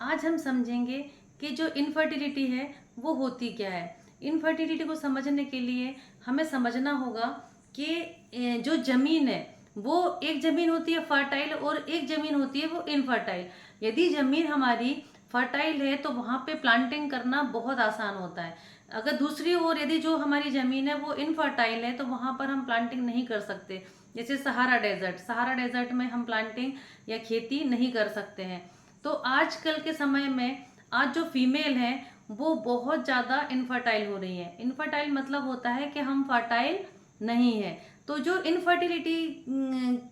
आज हम समझेंगे कि जो इनफर्टिलिटी है वो होती क्या है। इनफर्टिलिटी को समझने के लिए हमें समझना होगा कि जो ज़मीन है वो एक ज़मीन होती है फर्टाइल और एक ज़मीन होती है वो इनफर्टाइल। यदि ज़मीन हमारी फर्टाइल है तो वहाँ पे प्लांटिंग करना बहुत आसान होता है। अगर दूसरी ओर यदि जो हमारी ज़मीन है वो इनफर्टाइल है तो वहाँ पर हम प्लांटिंग नहीं कर सकते। जैसे सहारा डेजर्ट में हम प्लांटिंग या खेती नहीं कर सकते हैं। तो आजकल के समय में आज जो फीमेल है वो बहुत ज़्यादा इनफर्टाइल हो रही है। इनफर्टाइल मतलब होता है कि हम फर्टाइल नहीं है। तो जो इनफर्टिलिटी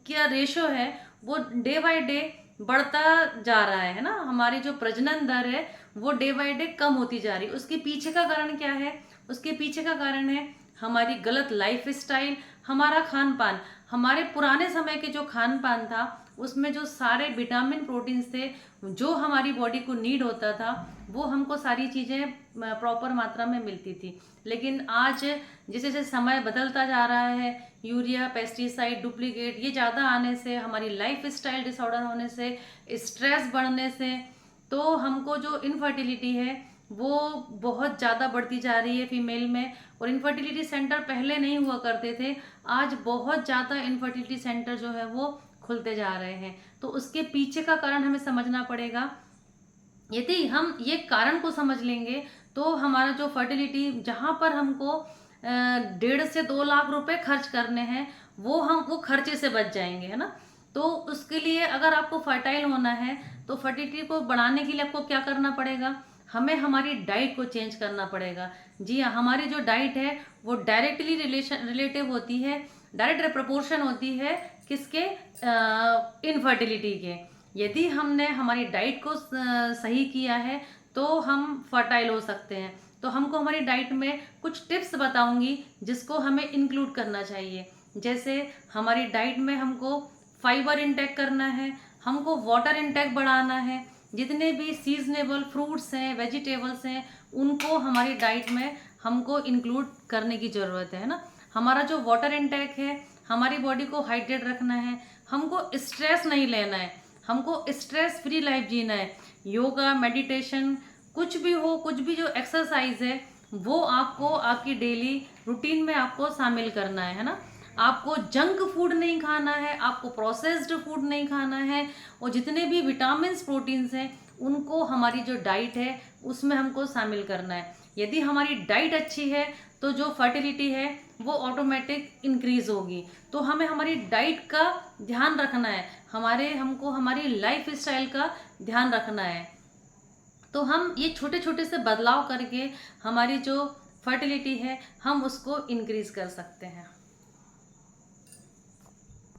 का रेशो है वो डे बाय डे बढ़ता जा रहा है ना। हमारी जो प्रजनन दर है वो डे बाय डे कम होती जा रही है। उसके पीछे का कारण क्या है? उसके पीछे का कारण है हमारी गलत लाइफ स्टाइल, हमारा खान पान। हमारे पुराने समय के जो खान पान था उसमें जो सारे विटामिन प्रोटीन्स थे जो हमारी बॉडी को नीड होता था वो हमको सारी चीज़ें प्रॉपर मात्रा में मिलती थी। लेकिन आज जैसे जैसे समय बदलता जा रहा है, यूरिया, पेस्टिसाइड, डुप्लीकेट ये ज़्यादा आने से, हमारी लाइफ स्टाइल डिसऑर्डर होने से, स्ट्रेस बढ़ने से, तो हमको जो इनफर्टिलिटी है वो बहुत ज़्यादा बढ़ती जा रही है फीमेल में। और इनफर्टिलिटी सेंटर पहले नहीं हुआ करते थे, आज बहुत ज़्यादा इनफर्टिलिटी सेंटर जो है वो खुलते जा रहे हैं। तो उसके पीछे का कारण हमें समझना पड़ेगा। यदि हम ये कारण को समझ लेंगे तो हमारा जो फर्टिलिटी जहाँ पर हमको 1.5 से 2 लाख रुपए खर्च करने हैं वो खर्चे से बच जाएंगे, है ना। तो उसके लिए अगर आपको फर्टाइल होना है तो फर्टिलिटी को बढ़ाने के लिए आपको क्या करना पड़ेगा? हमें हमारी डाइट को चेंज करना पड़ेगा। जी हाँ, हमारी जो डाइट है वो डायरेक्टली रिलेटिव होती है, डायरेक्ट प्रपोर्शन होती है किसके? इनफर्टिलिटी के। यदि हमने हमारी डाइट को सही किया है तो हम फर्टाइल हो सकते हैं। तो हमको हमारी डाइट में कुछ टिप्स बताऊंगी जिसको हमें इंक्लूड करना चाहिए। जैसे हमारी डाइट में हमको फाइबर इंटेक करना है, हमको वाटर इंटेक बढ़ाना है, जितने भी सीजनेबल फ्रूट्स हैं, वेजिटेबल्स हैं, उनको हमारी डाइट में हमको इंक्लूड करने की ज़रूरत है ना। हमारा जो वाटर इंटेक है, हमारी बॉडी को हाइड्रेट रखना है, हमको स्ट्रेस नहीं लेना है, हमको स्ट्रेस फ्री लाइफ जीना है। योगा, मेडिटेशन, कुछ भी हो, कुछ भी जो एक्सरसाइज है वो आपको आपकी डेली रूटीन में आपको शामिल करना है ना। आपको जंक फूड नहीं खाना है, आपको प्रोसेस्ड फूड नहीं खाना है, और जितने भी विटामिन प्रोटीन्स हैं उनको हमारी जो डाइट है उसमें हमको शामिल करना है। यदि हमारी डाइट अच्छी है तो जो फर्टिलिटी है वो ऑटोमेटिक इंक्रीज होगी। तो हमें हमारी डाइट का ध्यान रखना है, हमको हमारी लाइफ स्टाइल का ध्यान रखना है। तो हम ये छोटे छोटे से बदलाव करके हमारी जो फर्टिलिटी है हम उसको इंक्रीज कर सकते हैं।